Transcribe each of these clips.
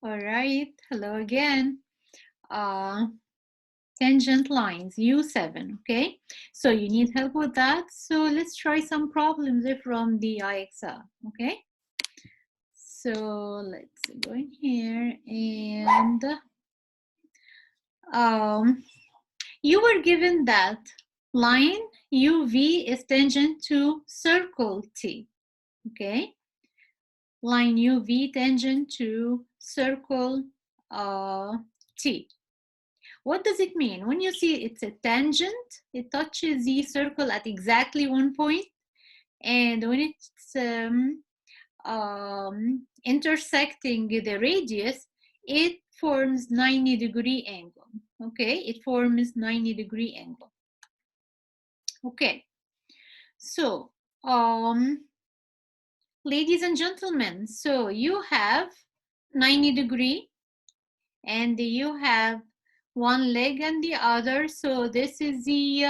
All right, hello again. Tangent lines, U7, okay? So you need help with that. So let's try some problems from the IXL, okay? So let's go in here and you were given that line UV is tangent to circle T, okay? Line UV tangent to circle T. What does it mean? When you see it's a tangent, it touches the circle at exactly one point, and when it's intersecting the radius, it forms 90-degree angle. Okay, it forms 90-degree angle. Okay, so ladies and gentlemen, so you have 90-degree and you have one leg and the other, so this is the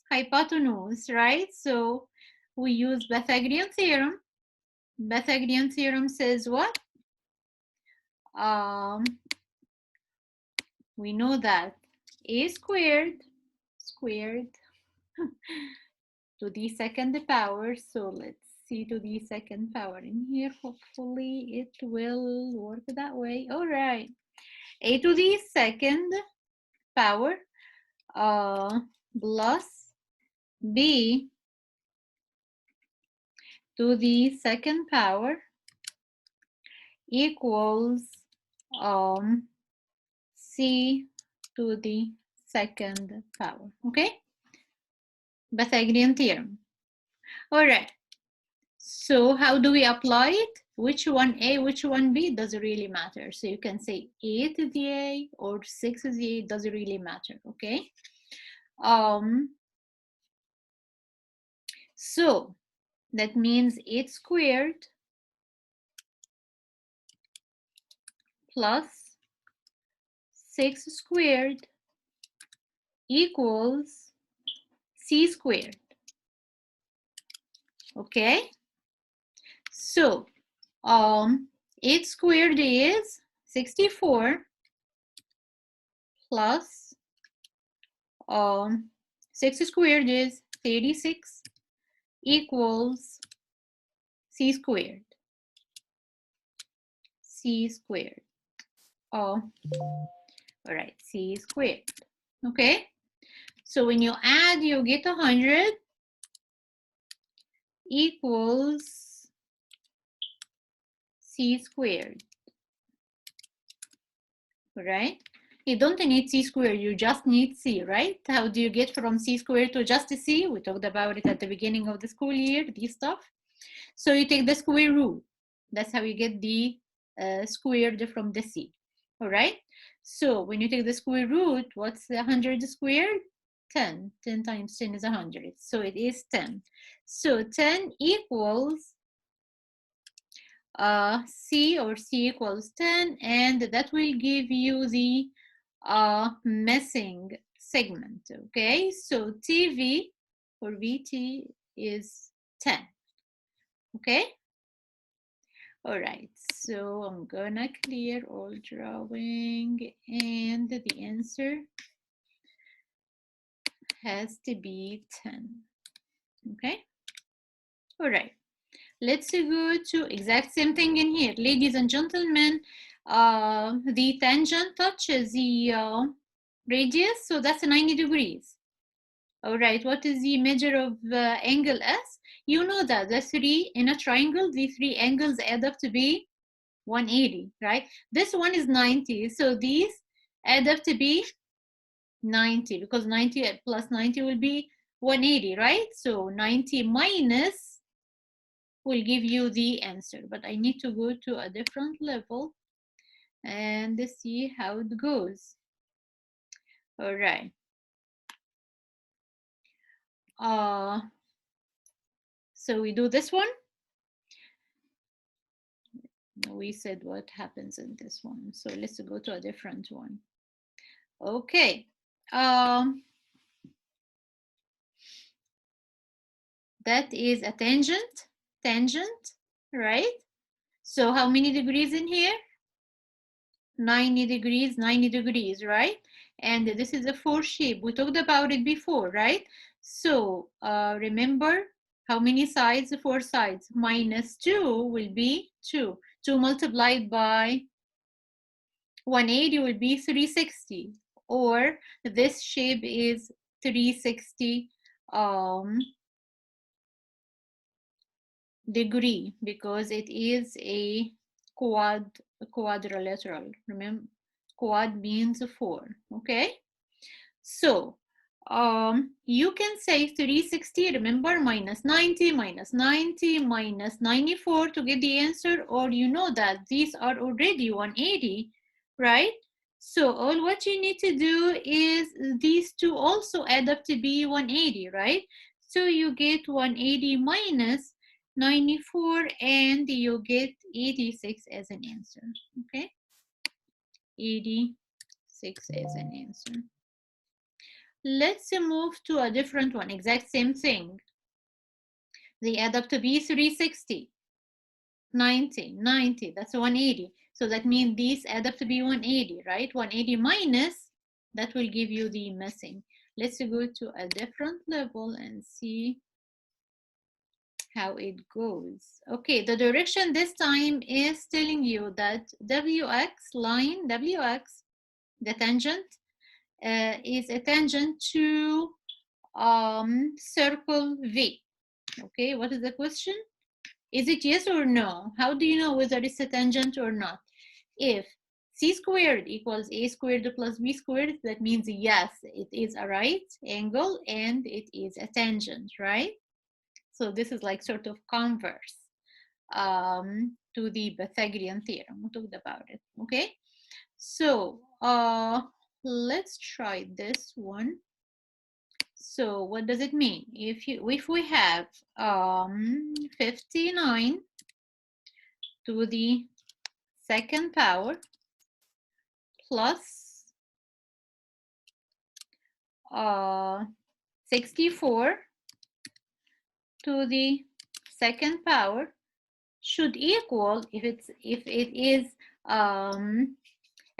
hypotenuse, right? So we use Pythagorean theorem. Pythagorean theorem says what? We know that a squared to the second power. So let's see to the second power in here. Hopefully it will work that way. All right. A to the second power plus b to the second power equals c to the second power. Okay, Pythagorean theorem. All right, so how do we apply it? Which one A, which one B, doesn't really matter. So you can say A to the A or 6 to the A, doesn't really matter. Okay, so that means 8 squared plus 6 squared equals c squared. Okay, so 8 squared is 64 plus 6 squared is 36 equals c squared. C squared. All right, c squared. Okay, so when you add, you get 100 equals c squared. Right? You don't need c squared, you just need c, right? How do you get from c squared to just c? We talked about it at the beginning of the school year, this stuff. So you take the square root. That's how you get the squared from the c. All right? So when you take the square root, what's 100 squared? 10. 10 times 10 is 100. So it is 10. So 10 equals C, or C equals 10, and that will give you the missing segment. Okay, so TV or VT is 10. Okay, all right, so I'm gonna clear all drawing, and the answer has to be 10. Okay, all right, let's go to exact same thing in here. Ladies and gentlemen, the tangent touches the radius, so that's 90 degrees. All right, what is the measure of angle S? You know that the 3 in a triangle, the 3 angles add up to be 180, right? This one is 90, so these add up to be 90, because 90 plus 90 will be 180, right? So 90 minus will give you the answer, but I need to go to a different level and see how it goes. All right. So we do this one. We said what happens in this one, so let's go to a different one. Okay. That is a tangent, right? So how many degrees in here? 90 degrees, 90 degrees, right? And this is a 4 shape. We talked about it before, right? So remember how many sides? 4 sides. Minus 2 will be 2. 2 multiplied by 180 will be 360. Or this shape is 360 degree because it is a quadrilateral. Remember, quad means 4. Okay, so you can say 360, remember, minus 90 minus 90 minus 94 to get the answer, or you know that these are already 180, right? So all what you need to do is these two also add up to be 180, right? So you get 180 minus 94 and you get 86 as an answer. Okay, 86 as an answer. Let's move to a different one, exact same thing. They add up to be 360, 90, 90, that's 180. So that means these add up to be 180, right? 180 minus, that will give you the missing. Let's go to a different level and see how it goes. Okay, the direction this time is telling you that WX line, WX, the tangent, is a tangent to circle V. Okay, what is the question? Is it yes or no? How do you know whether it's a tangent or not? If c squared equals a squared plus b squared, that means yes, it is a right angle and it is a tangent, right? So this is like sort of converse to the Pythagorean theorem. We talked about it, okay? So let's try this one. So what does it mean? If we have 59 to the second power plus 64 to the second power should equal, if it is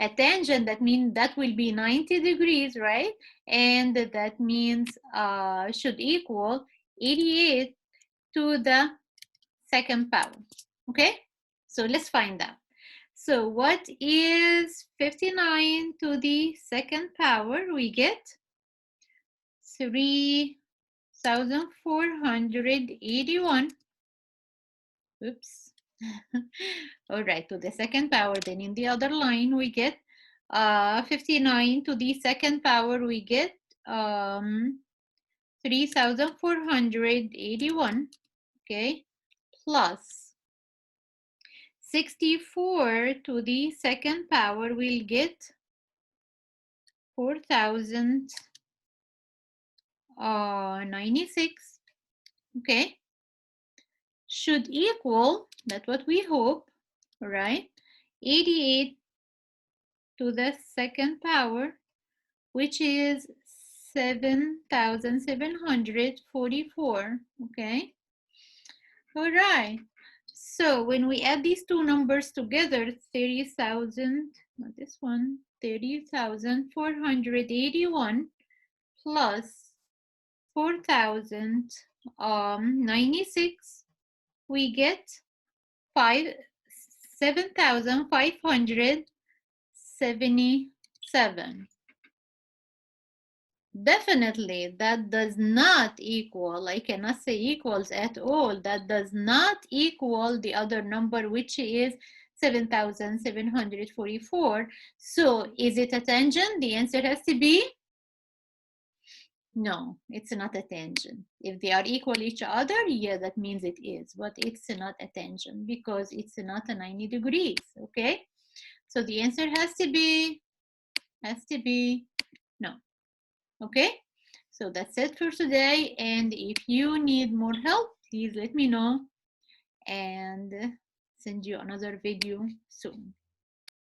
a tangent, that means that will be 90 degrees, right? And that means should equal 88 to the second power. Okay, so let's find out. So what is 59 to the second power? We get 3,481. Oops. All right, to the second power. Then in the other line, we get 59 to the second power. We get 3,481. Okay, plus 64 to the second power, we'll get 4,096. Okay, should equal, that's what we hope, right? 88 to the second power, which is 7,744. Okay, all right. So when we add these two numbers together, 30,000, not this one, 30,481 plus 4,096, we get 7,577. Definitely, that does not equal, I cannot say equals at all, that does not equal the other number, which is 7,744. So is it a tangent? The answer has to be no, it's not a tangent. If they are equal each other, yeah, that means it is, but it's not a tangent because it's not a 90 degrees, okay? So the answer has to be no. Okay, so that's it for today, and if you need more help, please let me know and send you another video soon.